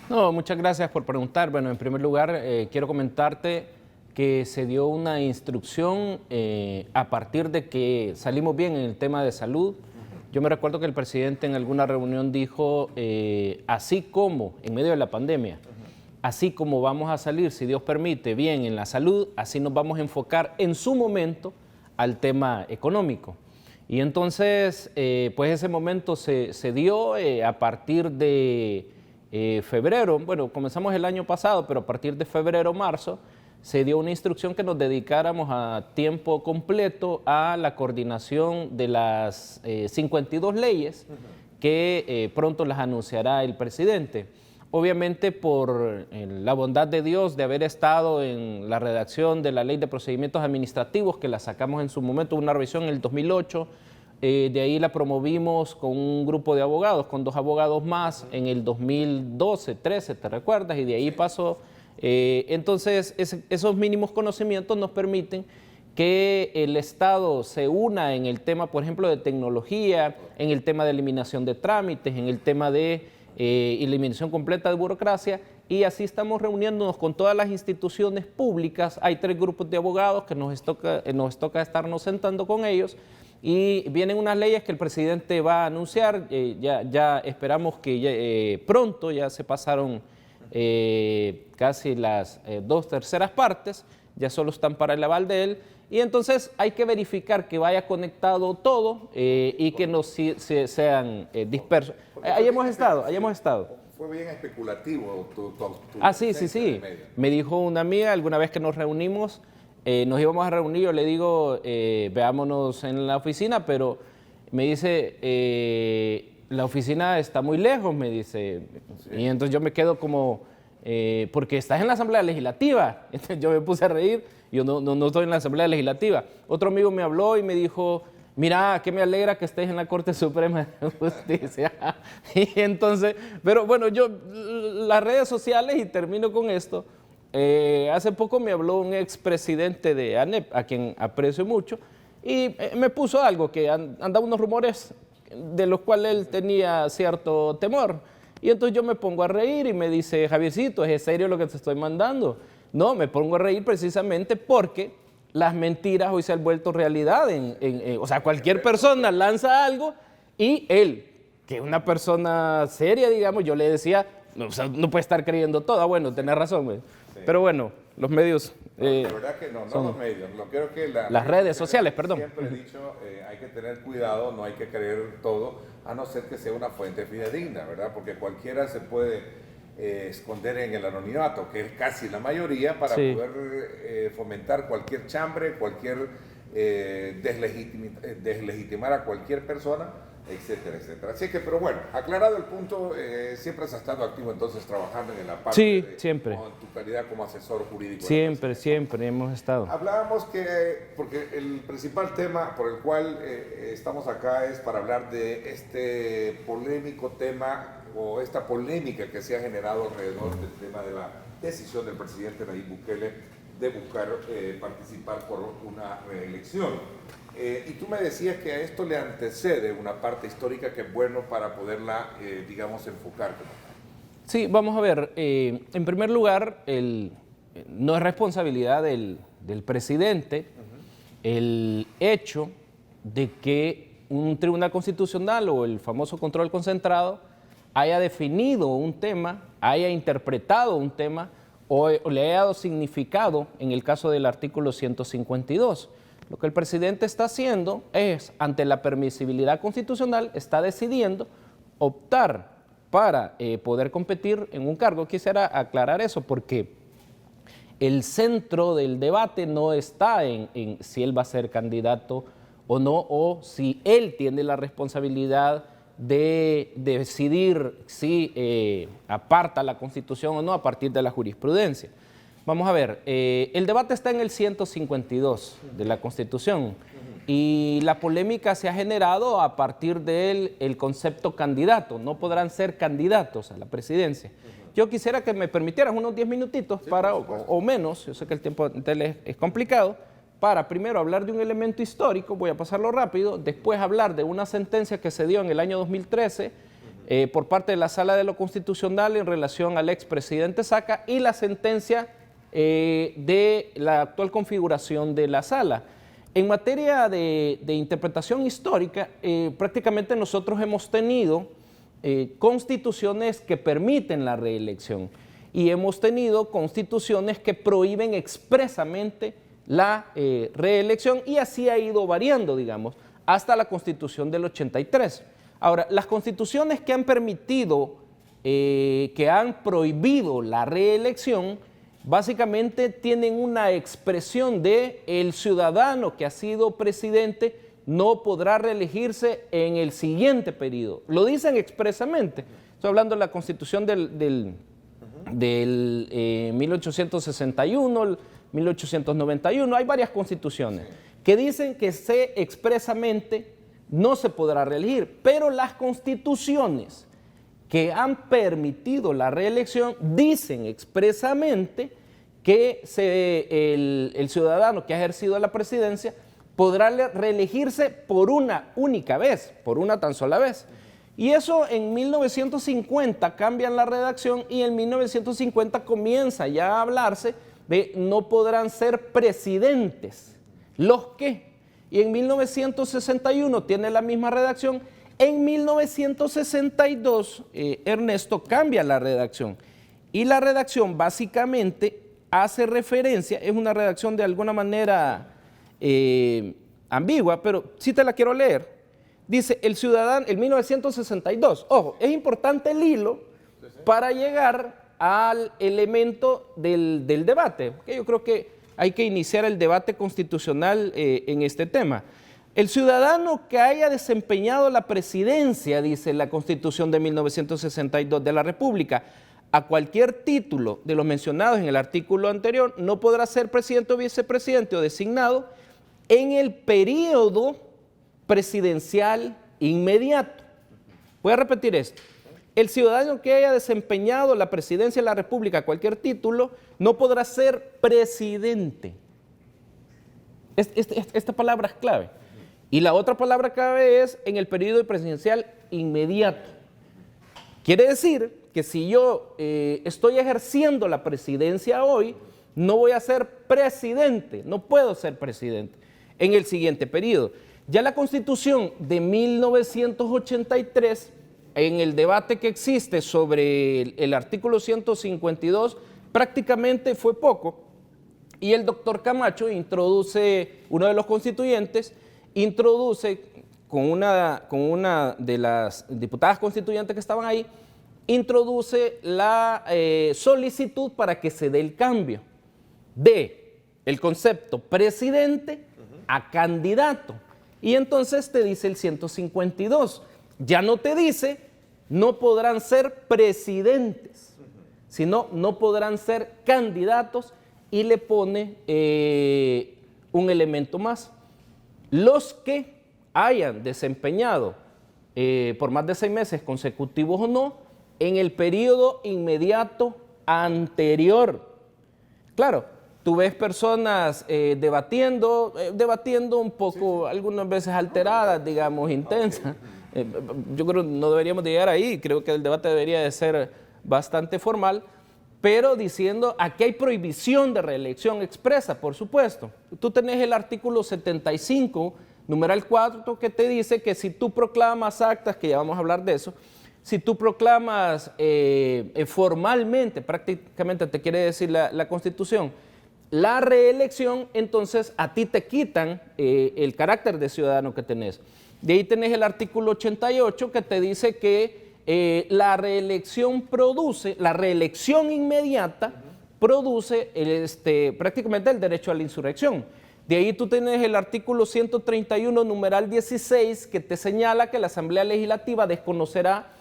No, muchas gracias por preguntar. Bueno, en primer lugar, quiero comentarte que se dio una instrucción a partir de que salimos bien en el tema de salud. Yo me recuerdo que el presidente en alguna reunión dijo, así como en medio de la pandemia, así como vamos a salir, si Dios permite, bien en la salud, así nos vamos a enfocar en su momento al tema económico. Y entonces, pues ese momento se dio a partir de febrero, bueno, comenzamos el año pasado, pero a partir de febrero, marzo, se dio una instrucción que nos dedicáramos a tiempo completo a la coordinación de las 52 leyes que pronto las anunciará el presidente. Obviamente por la bondad de Dios de haber estado en la redacción de la Ley de Procedimientos Administrativos, que la sacamos en su momento, una revisión en el 2008, de ahí la promovimos con un grupo de abogados, con 2 abogados más en el 2012, 13, ¿te recuerdas? Y de ahí pasó. Entonces, esos mínimos conocimientos nos permiten que el Estado se una en el tema, por ejemplo, de tecnología, en el tema de eliminación de trámites, en el tema de eliminación completa de burocracia, y así estamos reuniéndonos con todas las instituciones públicas. Hay 3 grupos de abogados que nos toca estarnos sentando con ellos, y vienen unas leyes que el presidente va a anunciar. Ya esperamos que pronto, ya se pasaron casi las 2/3 partes, ya solo están para el aval de él, y entonces hay que verificar que vaya conectado todo y que no sean dispersos. Ahí hemos estado. Fue bien especulativo tu Sí. Me dijo una amiga alguna vez que nos reunimos, nos íbamos a reunir, yo le digo, veámonos en la oficina, pero me dice, la oficina está muy lejos, me dice. Sí. Y entonces yo me quedo como, porque estás en la Asamblea Legislativa. Entonces yo me puse a reír, yo no estoy en la Asamblea Legislativa. Otro amigo me habló y me dijo, mira, que me alegra que estés en la Corte Suprema de Justicia. Y entonces, pero bueno, las redes sociales, y termino con esto, hace poco me habló un expresidente de ANEP, a quien aprecio mucho, y me puso algo, que andaban unos rumores de los cuales él tenía cierto temor. Y entonces yo me pongo a reír y me dice, Javiercito, ¿es serio lo que te estoy mandando? No, me pongo a reír precisamente porque las mentiras hoy se han vuelto realidad. O sea, cualquier persona lanza algo y él, que es una persona seria, digamos, yo le decía, no, o sea, no puede estar creyendo todo. Bueno, tenés razón, güey. Sí. Pero bueno, los medios... la verdad que no los medios. Creo que las redes sociales, perdón. Siempre he dicho, hay que tener cuidado, no hay que creer todo, a no ser que sea una fuente fidedigna, ¿verdad? Porque cualquiera se puede esconder en el anonimato, que es casi la mayoría, para poder fomentar cualquier chambre, cualquier deslegitimar a cualquier persona, etcétera, etcétera. Así que, pero bueno, aclarado el punto, siempre has estado activo entonces trabajando en la parte siempre. En tu calidad como asesor jurídico. Siempre hemos estado. Hablábamos porque el principal tema por el cual estamos acá es para hablar de este polémico tema, o esta polémica que se ha generado alrededor del tema de la decisión del presidente Nayib Bukele de buscar participar por una reelección. Y tú me decías que a esto le antecede una parte histórica que es bueno para poderla, digamos, enfocar como tal. Sí, vamos a ver. En primer lugar, no es responsabilidad del presidente el hecho de que un tribunal constitucional o el famoso control concentrado haya definido un tema, haya interpretado un tema o le haya dado significado en el caso del artículo 152. Lo que el presidente está haciendo es, ante la permisibilidad constitucional, está decidiendo optar para poder competir en un cargo. Quisiera aclarar eso porque el centro del debate no está en si él va a ser candidato o no, o si él tiene la responsabilidad de decidir si aparta la Constitución o no a partir de la jurisprudencia. Vamos a ver, el debate está en el 152 de la Constitución y la polémica se ha generado a partir del concepto candidato. No podrán ser candidatos a la presidencia. Yo quisiera que me permitieran unos 10 minutitos para, o menos, yo sé que el tiempo es complicado, para primero hablar de un elemento histórico, voy a pasarlo rápido, después hablar de una sentencia que se dio en el año 2013 por parte de la Sala de lo Constitucional en relación al expresidente Saca y la sentencia de la actual configuración de la Sala. En materia de interpretación histórica, prácticamente nosotros hemos tenido constituciones que permiten la reelección y hemos tenido constituciones que prohíben expresamente la reelección, y así ha ido variando, digamos, hasta la Constitución del 83. Ahora, las constituciones que han permitido, que han prohibido la reelección, básicamente tienen una expresión de el ciudadano que ha sido presidente no podrá reelegirse en el siguiente periodo. Lo dicen expresamente. Estoy hablando de la Constitución del 1861, 1891, hay varias constituciones que dicen que expresamente no se podrá reelegir, pero las constituciones que han permitido la reelección dicen expresamente que el ciudadano que ha ejercido la presidencia podrá reelegirse por una única vez, por una tan sola vez. Y eso en 1950 cambian la redacción y en 1950 comienza ya a hablarse de no podrán ser presidentes los que. Y en 1961 tiene la misma redacción. En 1962 Ernesto cambia la redacción. Y la redacción básicamente hace referencia, es una redacción de alguna manera ambigua, pero sí te la quiero leer. Dice, el ciudadano, el 1962, ojo, es importante el hilo para llegar al elemento del debate, porque yo creo que hay que iniciar el debate constitucional en este tema. El ciudadano que haya desempeñado la presidencia, dice la Constitución de 1962 de la República, a cualquier título de los mencionados en el artículo anterior, no podrá ser presidente o vicepresidente o designado en el periodo presidencial inmediato. Voy a repetir esto. El ciudadano que haya desempeñado la presidencia de la República a cualquier título no podrá ser presidente. Esta palabra es clave. Y la otra palabra clave es en el periodo presidencial inmediato. Quiere decir que si yo estoy ejerciendo la presidencia hoy, no voy a ser presidente, no puedo ser presidente en el siguiente periodo. Ya la Constitución de 1983, en el debate que existe sobre el artículo 152, prácticamente fue poco, y el doctor Camacho introduce, uno de los constituyentes, introduce con una de las diputadas constituyentes que estaban ahí, introduce la solicitud para que se dé el cambio de el concepto presidente a candidato. Y entonces te dice el 152, ya no te dice no podrán ser presidentes, sino no podrán ser candidatos, y le pone un elemento más. Los que hayan desempeñado por más de 6 meses consecutivos o no, en el periodo inmediato anterior. Claro, tú ves personas debatiendo un poco, algunas veces alteradas, digamos, intensas. Yo creo que no deberíamos de llegar ahí, creo que el debate debería de ser bastante formal, pero diciendo, aquí hay prohibición de reelección expresa, por supuesto. Tú tenés el artículo 75, numeral 4, que te dice que si tú proclamas actas, que ya vamos a hablar de eso, si tú proclamas formalmente, prácticamente te quiere decir la Constitución, la reelección, entonces a ti te quitan el carácter de ciudadano que tenés. De ahí tenés el artículo 88 que te dice que la reelección inmediata produce prácticamente el derecho a la insurrección. De ahí tú tienes el artículo 131, numeral 16, que te señala que la Asamblea Legislativa desconocerá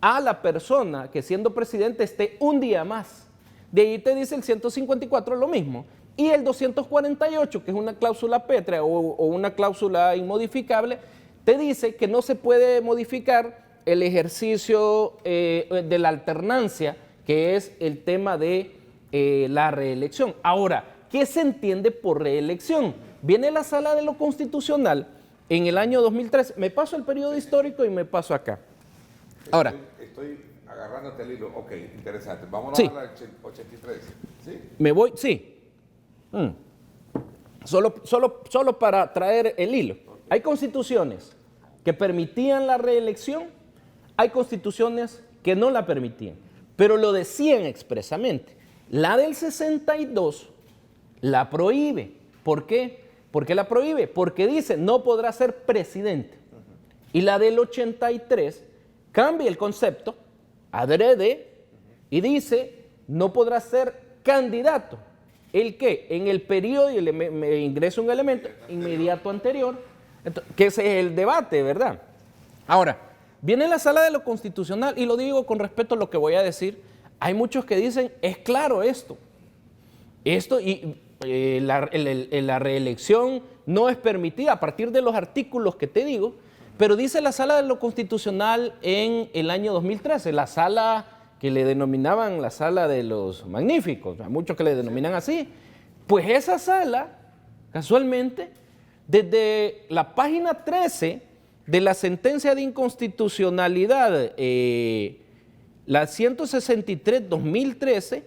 a la persona que siendo presidente esté un día más. De ahí te dice el 154 lo mismo. Y el 248, que es una cláusula pétrea o una cláusula inmodificable, te dice que no se puede modificar el ejercicio de la alternancia, que es el tema de la reelección. Ahora, ¿qué se entiende por reelección? Viene la Sala de lo Constitucional en el año 2003, me paso el periodo histórico y me paso acá. Ahora. Estoy agarrándote el hilo. Ok, interesante. Vámonos Sí. a la 83. ¿Sí? Me voy, sí. Solo para traer el hilo. Hay constituciones que permitían la reelección, hay constituciones que no la permitían, pero lo decían expresamente. La del 62 la prohíbe. ¿Por qué? ¿Por qué la prohíbe? Porque dice no podrá ser presidente. Y la del 83 cambia el concepto, adrede, y dice no podrá ser candidato. ¿El qué? En el periodo, y me ingresa un elemento inmediato anterior, entonces, que ese es el debate, ¿verdad? Ahora, viene la sala de lo constitucional, y lo digo con respeto a lo que voy a decir, hay muchos que dicen, es claro esto, y la reelección no es permitida a partir de los artículos que te digo, pero dice la sala de lo constitucional en el año 2013, la sala que le denominaban la sala de los magníficos, a muchos que le denominan así, pues esa sala, casualmente, desde la página 13 de la sentencia de inconstitucionalidad, la 163-2013,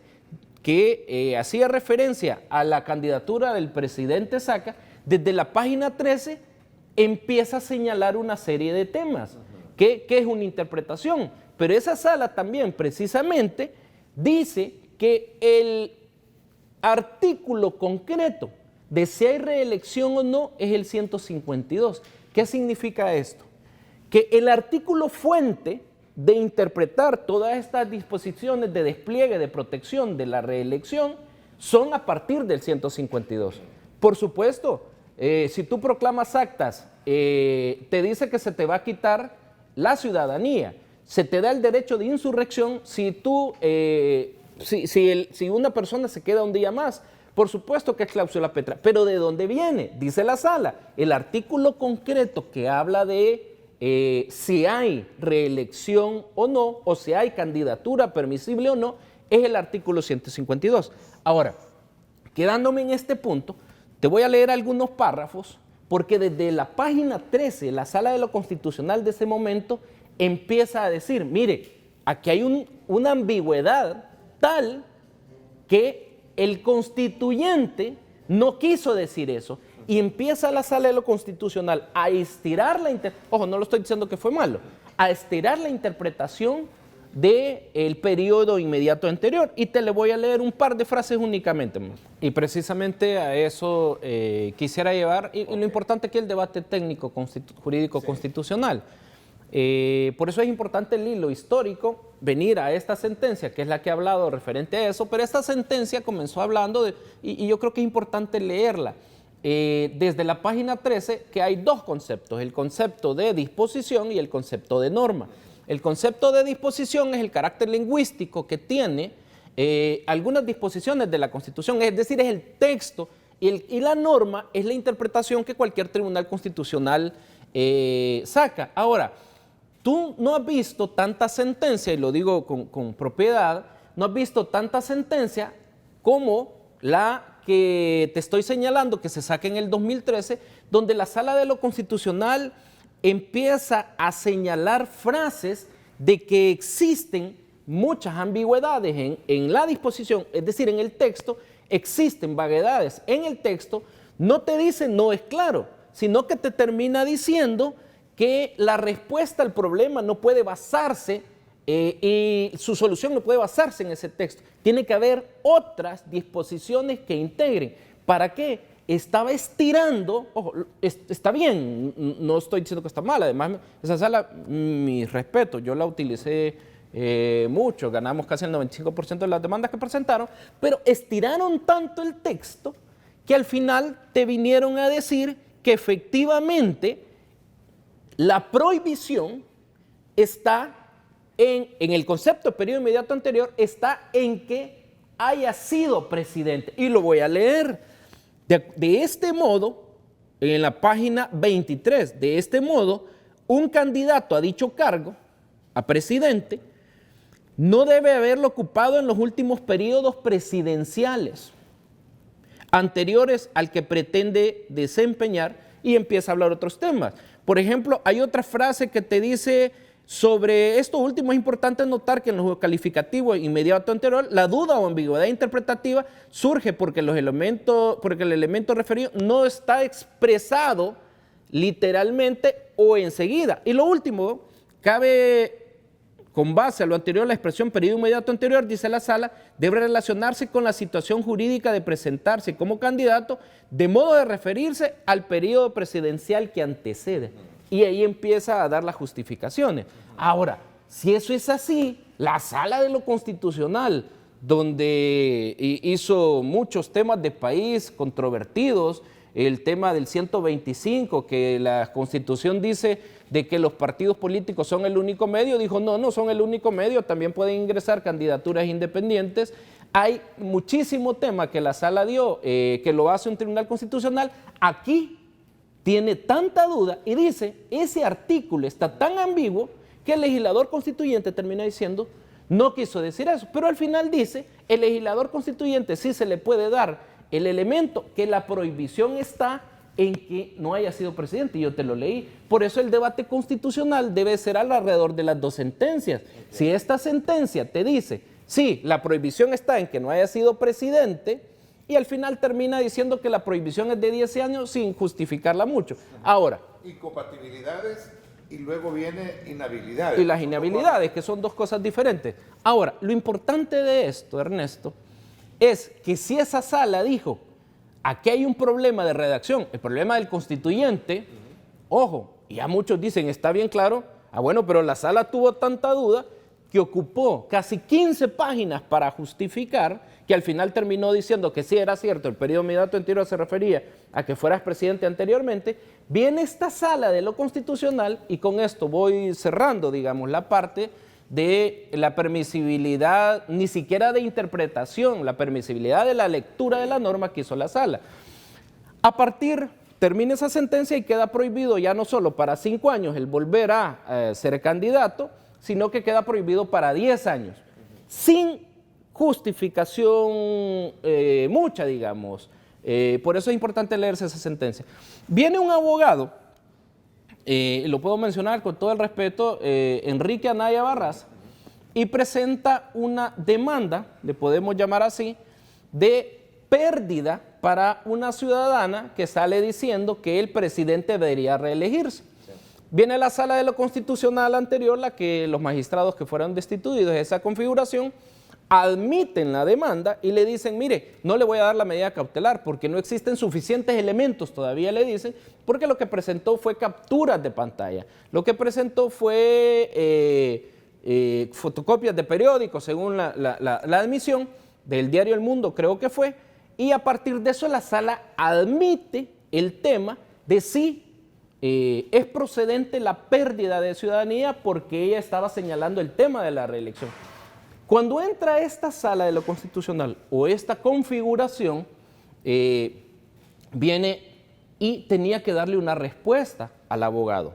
que hacía referencia a la candidatura del presidente Saca, desde la página 13 empieza a señalar una serie de temas, que es una interpretación. Pero esa sala también precisamente dice que el artículo concreto de si hay reelección o no es el 152. ¿Qué significa esto? Que el artículo fuente de interpretar todas estas disposiciones de despliegue, de protección de la reelección, son a partir del 152. Por supuesto, si tú proclamas actas, te dice que se te va a quitar la ciudadanía, se te da el derecho de insurrección si una persona se queda un día más. Por supuesto que es cláusula petra, pero ¿de dónde viene? Dice la sala, el artículo concreto que habla de si hay reelección o no, o si hay candidatura permisible o no, es el artículo 152. Ahora, quedándome en este punto, te voy a leer algunos párrafos, porque desde la página 13, la sala de lo constitucional de ese momento, empieza a decir, mire, aquí hay una ambigüedad tal que el constituyente no quiso decir eso, y empieza la sala de lo constitucional a estirar ojo, no lo estoy diciendo que fue malo, a estirar la interpretación del periodo inmediato anterior, y te le voy a leer un par de frases únicamente. Y precisamente a eso quisiera llevar, y lo importante aquí es el debate técnico jurídico constitucional. Por eso es importante el hilo histórico, venir a esta sentencia, que es la que ha hablado referente a eso, pero esta sentencia comenzó hablando y yo creo que es importante leerla, desde la página 13, que hay dos conceptos, el concepto de disposición y el concepto de norma. El concepto de disposición es el carácter lingüístico que tiene algunas disposiciones de la Constitución, es decir, es el texto, y la norma es la interpretación que cualquier tribunal constitucional saca. Ahora, tú no has visto tanta sentencia, y lo digo con propiedad, no has visto tanta sentencia como la que te estoy señalando, que se saca en el 2013, donde la Sala de lo Constitucional empieza a señalar frases de que existen muchas ambigüedades en la disposición, es decir, en el texto, existen vaguedades en el texto, no te dice no es claro, sino que te termina diciendo que la respuesta al problema no puede basarse y su solución no puede basarse en ese texto. Tiene que haber otras disposiciones que integren. ¿Para qué? Estaba estirando, ojo, está bien, no estoy diciendo que está mal, además esa sala, mi respeto, yo la utilicé mucho, ganamos casi el 95% de las demandas que presentaron, pero estiraron tanto el texto que al final te vinieron a decir que efectivamente la prohibición está en el concepto de periodo inmediato anterior, está en que haya sido presidente. Y lo voy a leer. De este modo, en la página 23, de este modo, un candidato a dicho cargo, a presidente, no debe haberlo ocupado en los últimos periodos presidenciales anteriores al que pretende desempeñar, y empieza a hablar otros temas. Por ejemplo, hay otra frase que te dice Sobre esto último es importante notar que en los calificativos inmediato anterior, la duda o ambigüedad interpretativa surge porque el elemento referido no está expresado literalmente o enseguida. Y lo último, cabe, con base a lo anterior, la expresión periodo inmediato anterior, dice la sala, debe relacionarse con la situación jurídica de presentarse como candidato, de modo de referirse al periodo presidencial que antecede. Y ahí empieza a dar las justificaciones. Ahora, si eso es así, la sala de lo constitucional, donde hizo muchos temas de país controvertidos, el tema del 125, que la Constitución dice de que los partidos políticos son el único medio, dijo no, no son el único medio, también pueden ingresar candidaturas independientes. Hay muchísimo tema que la sala dio, que lo hace un tribunal constitucional. Aquí tiene tanta duda y dice, ese artículo está tan ambiguo que el legislador constituyente termina diciendo, no quiso decir eso, pero al final dice, el legislador constituyente sí se le puede dar el elemento que la prohibición está en que no haya sido presidente, y yo te lo leí. Por eso el debate constitucional debe ser alrededor de las dos sentencias. Si esta sentencia te dice, sí, la prohibición está en que no haya sido presidente, y al final termina diciendo que la prohibición es de 10 años sin justificarla mucho. Ahora. Incompatibilidades y luego viene inhabilidades. Y las inhabilidades, que son dos cosas diferentes. Ahora, lo importante de esto, Ernesto, es que si esa sala dijo, aquí hay un problema de redacción, el problema del constituyente, ojo, y ya muchos dicen, está bien claro, bueno, pero la sala tuvo tanta duda que ocupó casi 15 páginas para justificar, que al final terminó diciendo que sí era cierto, el periodo inmediato anterior se refería a que fueras presidente anteriormente. Viene esta sala de lo constitucional, y con esto voy cerrando, digamos, la parte de la permisibilidad, ni siquiera de interpretación, la permisibilidad de la lectura de la norma que hizo la sala. Termina esa sentencia y queda prohibido ya no solo para 5 años el volver a ser candidato, sino que queda prohibido para 10 años, sin justificación mucha, digamos. Por eso es importante leerse esa sentencia. Viene un abogado, lo puedo mencionar con todo el respeto, Enrique Anaya Barraza, y presenta una demanda, le podemos llamar así, de pérdida para una ciudadana que sale diciendo que el presidente debería reelegirse. Viene la sala de lo constitucional anterior, la que los magistrados que fueron destituidos de esa configuración admiten la demanda y le dicen, mire, no le voy a dar la medida cautelar porque no existen suficientes elementos, todavía le dicen, porque lo que presentó fue capturas de pantalla, lo que presentó fue fotocopias de periódicos, según la admisión del diario El Mundo, creo que fue, y a partir de eso la sala admite el tema de si es procedente la pérdida de ciudadanía porque ella estaba señalando el tema de la reelección. Cuando entra esta sala de lo constitucional o esta configuración, viene y tenía que darle una respuesta al abogado.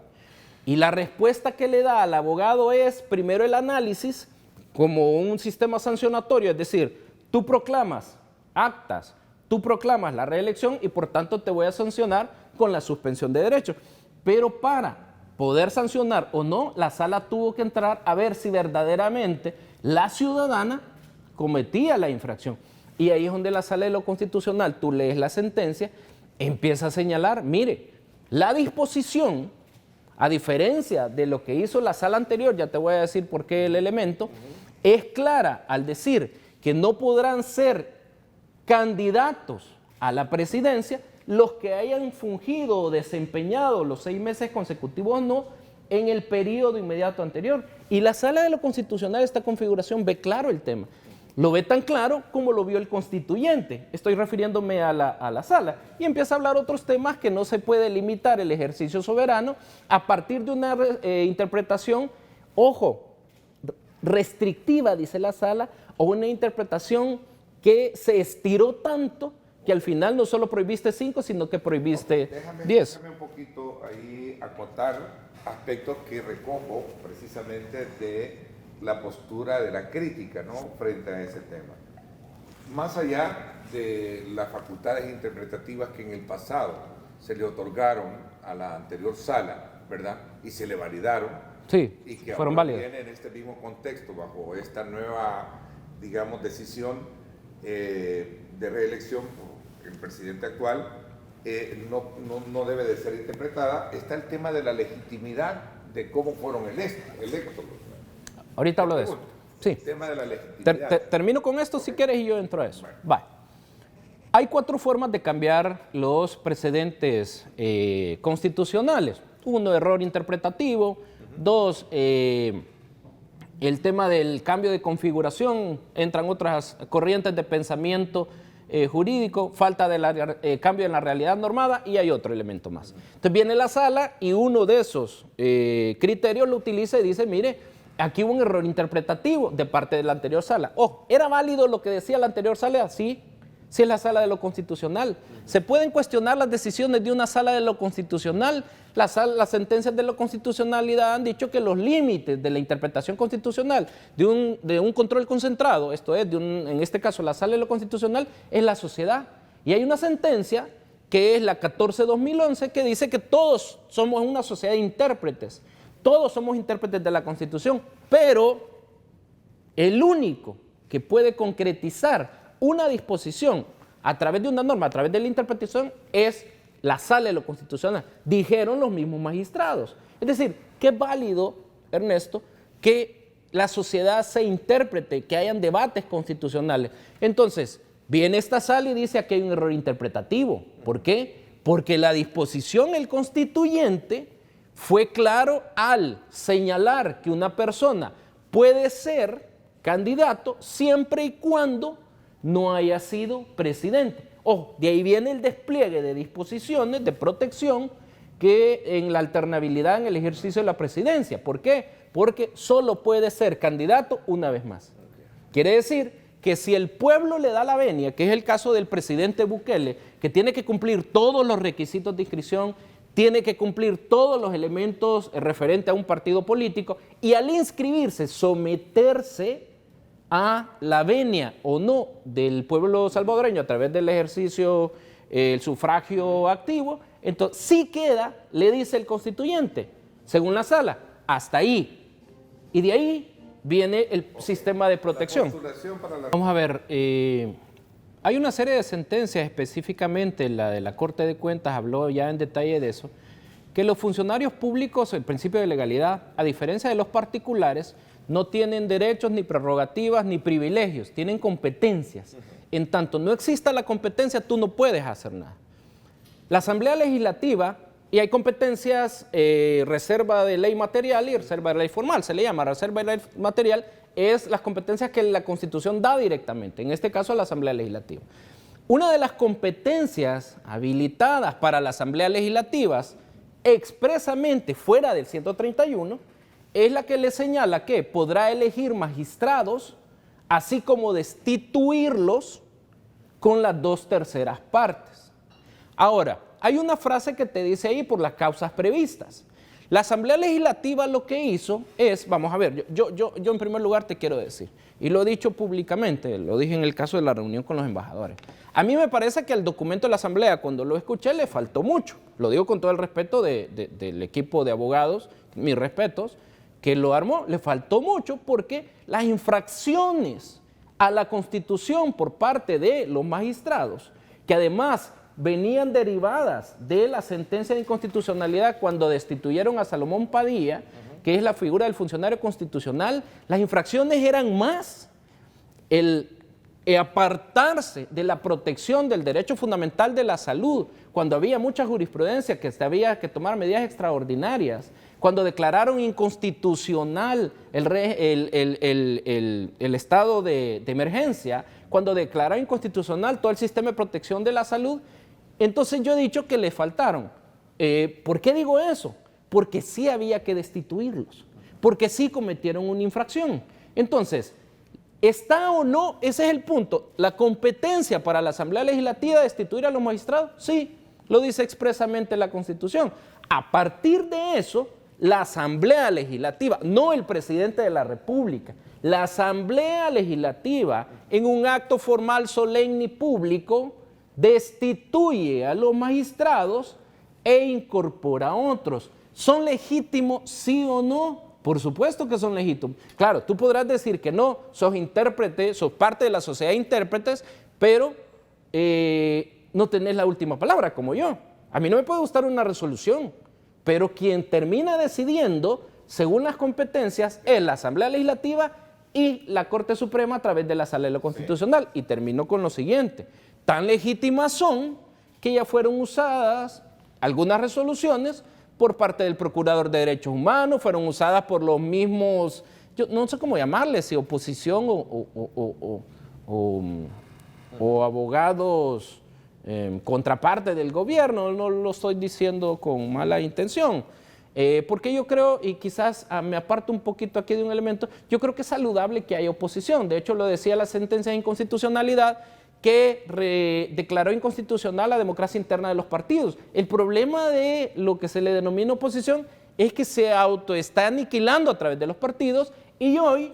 Y la respuesta que le da al abogado es primero el análisis como un sistema sancionatorio, es decir, tú proclamas actas, tú proclamas la reelección y por tanto te voy a sancionar con la suspensión de derechos. Pero para poder sancionar o no, la sala tuvo que entrar a ver si verdaderamente la ciudadana cometía la infracción. Y ahí es donde la sala de lo constitucional, tú lees la sentencia, empieza a señalar, mire, la disposición, a diferencia de lo que hizo la sala anterior, ya te voy a decir por qué el elemento, es clara al decir que no podrán ser candidatos a la presidencia los que hayan fungido o desempeñado los 6 meses consecutivos o no en el periodo inmediato anterior. Y la sala de lo constitucional, esta configuración, ve claro el tema. Lo ve tan claro como lo vio el constituyente. Estoy refiriéndome a la sala. Y empieza a hablar otros temas que no se puede limitar el ejercicio soberano a partir de una interpretación, ojo, restrictiva, dice la sala, o una interpretación que se estiró tanto que al final no solo prohibiste 5, sino que prohibiste 10. Déjame un poquito ahí acotar aspectos que recojo precisamente de la postura de la crítica, ¿no?, frente a ese tema. Más allá de las facultades interpretativas que en el pasado se le otorgaron a la anterior sala, ¿verdad?, y se le validaron, Sí, y que fueron ahora válidas. viene en este mismo contexto, bajo esta nueva, digamos, decisión de reelección por el presidente actual, no debe de ser interpretada. Está el tema de la legitimidad de cómo fueron electos. Ahorita hablo de eso. Sí. El tema de la legitimidad. Termino con esto si quieres y yo entro a eso. Va. Hay 4 formas de cambiar los precedentes constitucionales. 1, error interpretativo. 2, el tema del cambio de configuración. Entran otras corrientes de pensamiento jurídico, falta de cambio en la realidad normada, y hay otro elemento más. Entonces viene la sala y uno de esos criterios lo utiliza y dice, mire, aquí hubo un error interpretativo de parte de la anterior sala. ¿Era válido lo que decía la anterior sala? Sí. Si es la sala de lo constitucional. ¿Se pueden cuestionar las decisiones de una sala de lo constitucional? Las sentencias de la constitucionalidad han dicho que los límites de la interpretación constitucional de un control concentrado, esto es, en este caso la sala de lo constitucional, es la sociedad. Y hay una sentencia que es la 14-2011 que dice que todos somos una sociedad de intérpretes. Todos somos intérpretes de la Constitución, pero el único que puede concretizar una disposición a través de una norma, a través de la interpretación, es la sala de lo constitucional. Dijeron los mismos magistrados. Es decir, que es válido, Ernesto, que la sociedad se interprete, que hayan debates constitucionales. Entonces, viene esta sala y dice aquí hay un error interpretativo. ¿Por qué? Porque la disposición, el constituyente, fue claro al señalar que una persona puede ser candidato siempre y cuando no haya sido presidente. De ahí viene el despliegue de disposiciones de protección que en la alternabilidad en el ejercicio de la presidencia. ¿Por qué? Porque solo puede ser candidato una vez más. Quiere decir que si el pueblo le da la venia, que es el caso del presidente Bukele, que tiene que cumplir todos los requisitos de inscripción, tiene que cumplir todos los elementos referentes a un partido político, y al inscribirse, someterse a la venia o no del pueblo salvadoreño a través del ejercicio, el sufragio activo, entonces sí queda, le dice el constituyente, según la sala, hasta ahí. Y de ahí viene el sistema de protección. Vamos a ver, hay una serie de sentencias, específicamente la de la Corte de Cuentas habló ya en detalle de eso, que los funcionarios públicos, el principio de legalidad, a diferencia de los particulares, no tienen derechos, ni prerrogativas, ni privilegios, tienen competencias. En tanto no exista la competencia, tú no puedes hacer nada. La Asamblea Legislativa, y hay competencias, reserva de ley material y reserva de ley formal, se le llama reserva de ley material, es las competencias que la Constitución da directamente, en este caso a la Asamblea Legislativa. Una de las competencias habilitadas para la Asamblea Legislativa, expresamente fuera del 131, es la que le señala que podrá elegir magistrados, así como destituirlos con las 2/3 partes. Ahora, hay una frase que te dice ahí por las causas previstas. La Asamblea Legislativa lo que hizo es, vamos a ver, yo en primer lugar te quiero decir, y lo he dicho públicamente, lo dije en el caso de la reunión con los embajadores. A mí me parece que al documento de la Asamblea, cuando lo escuché, le faltó mucho. Lo digo con todo el respeto del equipo de abogados, mis respetos, que lo armó, le faltó mucho porque las infracciones a la Constitución por parte de los magistrados, que además venían derivadas de la sentencia de inconstitucionalidad cuando destituyeron a Salomón Padilla, que es la figura del funcionario constitucional, las infracciones eran más el apartarse de la protección del derecho fundamental de la salud, cuando había mucha jurisprudencia que había que tomar medidas extraordinarias, cuando declararon inconstitucional el estado de emergencia, cuando declararon inconstitucional todo el sistema de protección de la salud. Entonces yo he dicho que le faltaron. ¿Por qué digo eso? Porque sí había que destituirlos, porque sí cometieron una infracción. Entonces, ¿está o no? Ese es el punto. ¿La competencia para la Asamblea Legislativa de destituir a los magistrados? Sí, lo dice expresamente la Constitución. A partir de eso, la Asamblea Legislativa, no el presidente de la República, la Asamblea Legislativa, en un acto formal, solemne y público, destituye a los magistrados e incorpora a otros. ¿Son legítimos, sí o no? Por supuesto que son legítimos. Claro, tú podrás decir que no, sos intérprete, sos parte de la sociedad de intérpretes, pero no tenés la última palabra, como yo. A mí no me puede gustar una resolución, pero quien termina decidiendo, según las competencias, es la Asamblea Legislativa y la Corte Suprema a través de la Sala de lo Constitucional. Y termino con lo siguiente. Tan legítimas son que ya fueron usadas algunas resoluciones por parte del Procurador de Derechos Humanos, fueron usadas por los mismos, yo no sé cómo llamarles, si oposición o abogados contraparte del gobierno, no lo estoy diciendo con mala intención. Porque yo creo, y quizás me aparto un poquito aquí de un elemento, yo creo que es saludable que haya oposición. De hecho, lo decía la sentencia de inconstitucionalidad que declaró inconstitucional la democracia interna de los partidos. El problema de lo que se le denomina oposición es que se está aniquilando a través de los partidos y hoy,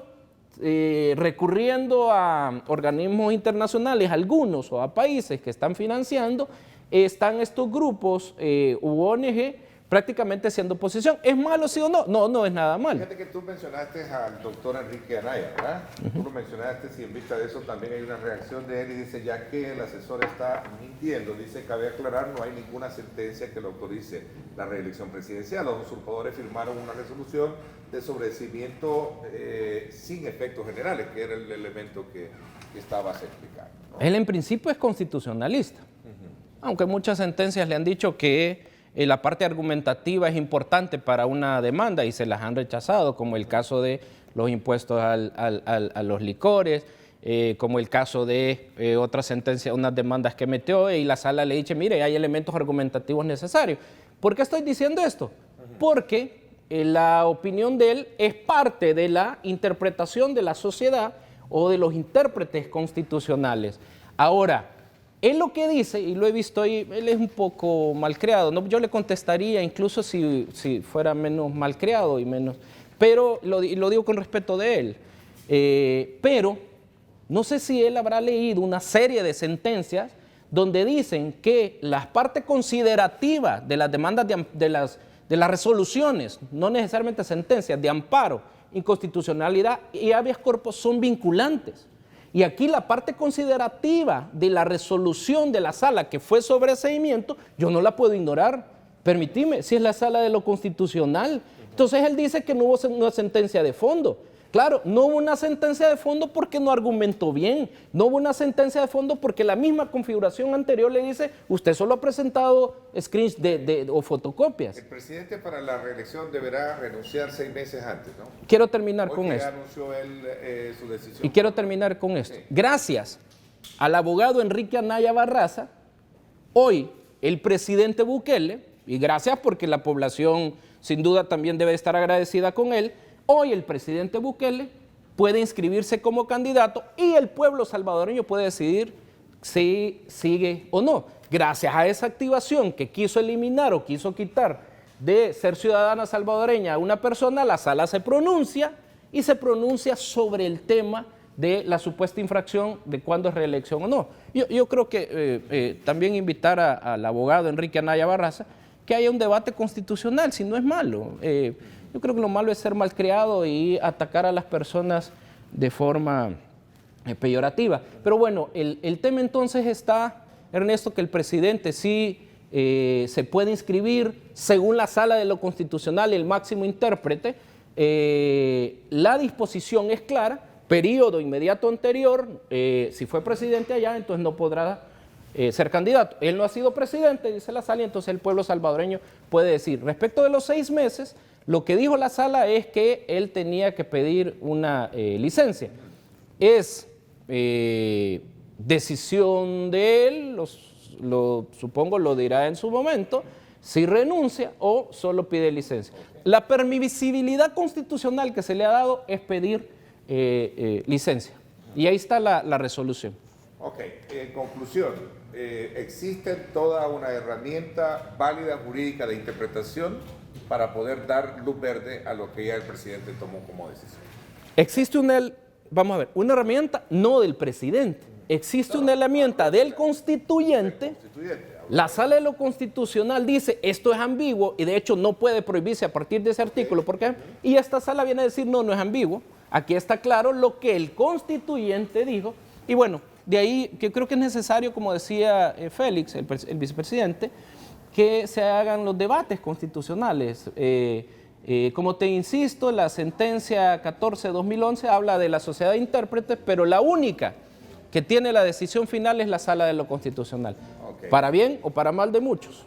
recurriendo a organismos internacionales, algunos, o a países que están financiando, están estos grupos u ONG prácticamente siendo oposición. ¿Es malo sí o no? No, no es nada malo. Fíjate que tú mencionaste al doctor Enrique Anaya, ¿verdad? Tú lo mencionaste, y en vista de eso también hay una reacción de él y dice, ya que el asesor está mintiendo, dice, cabe aclarar, no hay ninguna sentencia que lo autorice la reelección presidencial. Los usurpadores firmaron una resolución de sobreseimiento sin efectos generales, que era el elemento que estabas explicando, ¿no? Él en principio es constitucionalista, aunque muchas sentencias le han dicho que la parte argumentativa es importante para una demanda y se las han rechazado, como el caso de los impuestos a los licores, como el caso de otra sentencia, unas demandas que metió y la sala le dice, mire, hay elementos argumentativos necesarios. ¿Por qué estoy diciendo esto? Porque la opinión de él es parte de la interpretación de la sociedad o de los intérpretes constitucionales. Ahora, él lo que dice, y lo he visto ahí, él es un poco malcriado, ¿no? Yo le contestaría incluso si fuera menos malcriado y menos, pero lo digo con respeto de él. Pero no sé si él habrá leído una serie de sentencias donde dicen que las partes considerativas de las demandas de las resoluciones, no necesariamente sentencias, de amparo, inconstitucionalidad y habeas corpus son vinculantes. Y aquí la parte considerativa de la resolución de la sala que fue sobreseimiento, yo no la puedo ignorar. Permitime, si es la sala de lo constitucional. Entonces él dice que no hubo una sentencia de fondo. Claro, no hubo una sentencia de fondo porque no argumentó bien. No hubo una sentencia de fondo porque la misma configuración anterior le dice, usted solo ha presentado screens o fotocopias. El presidente para la reelección deberá renunciar 6 meses antes, ¿no? Quiero terminar Hoy con que esto. anunció él su decisión. Y quiero terminar con esto. Sí. Gracias al abogado Enrique Anaya Barraza, hoy el presidente Bukele, y gracias porque la población sin duda también debe estar agradecida con él, hoy el presidente Bukele puede inscribirse como candidato y el pueblo salvadoreño puede decidir si sigue o no. Gracias a esa activación que quiso eliminar o quiso quitar de ser ciudadana salvadoreña a una persona, la sala se pronuncia y se pronuncia sobre el tema de la supuesta infracción de cuándo es reelección o no. Yo creo que también invitar al abogado Enrique Anaya Barraza que haya un debate constitucional, si no es malo. Yo creo que lo malo es ser malcriado y atacar a las personas de forma peyorativa. Pero bueno, el tema entonces está, Ernesto, que el presidente sí se puede inscribir según la sala de lo constitucional, el máximo intérprete. La disposición es clara, periodo inmediato anterior, si fue presidente allá, entonces no podrá ser candidato. Él no ha sido presidente, dice la sala, y entonces el pueblo salvadoreño puede decir. Respecto de los 6 meses, lo que dijo la sala es que él tenía que pedir una licencia. Es decisión de él, supongo lo dirá en su momento, si renuncia o solo pide licencia. La permisibilidad constitucional que se le ha dado es pedir licencia. Y ahí está la resolución. Ok, en conclusión, existe toda una herramienta válida jurídica de interpretación para poder dar luz verde a lo que ya el presidente tomó como decisión. Existe vamos a ver, una herramienta no del presidente, existe una herramienta del constituyente La Sala de lo Constitucional dice, esto es ambiguo y de hecho no puede prohibirse a partir de ese artículo, ¿por qué? Y esta sala viene a decir, no, no es ambiguo, aquí está claro lo que el constituyente dijo. Y bueno, de ahí que creo que es necesario, como decía Félix, el vicepresidente, que se hagan los debates constitucionales. Como te insisto, la sentencia 14/2011 habla de la sociedad de intérpretes, pero la única que tiene la decisión final es la Sala de lo Constitucional, para bien o para mal de muchos.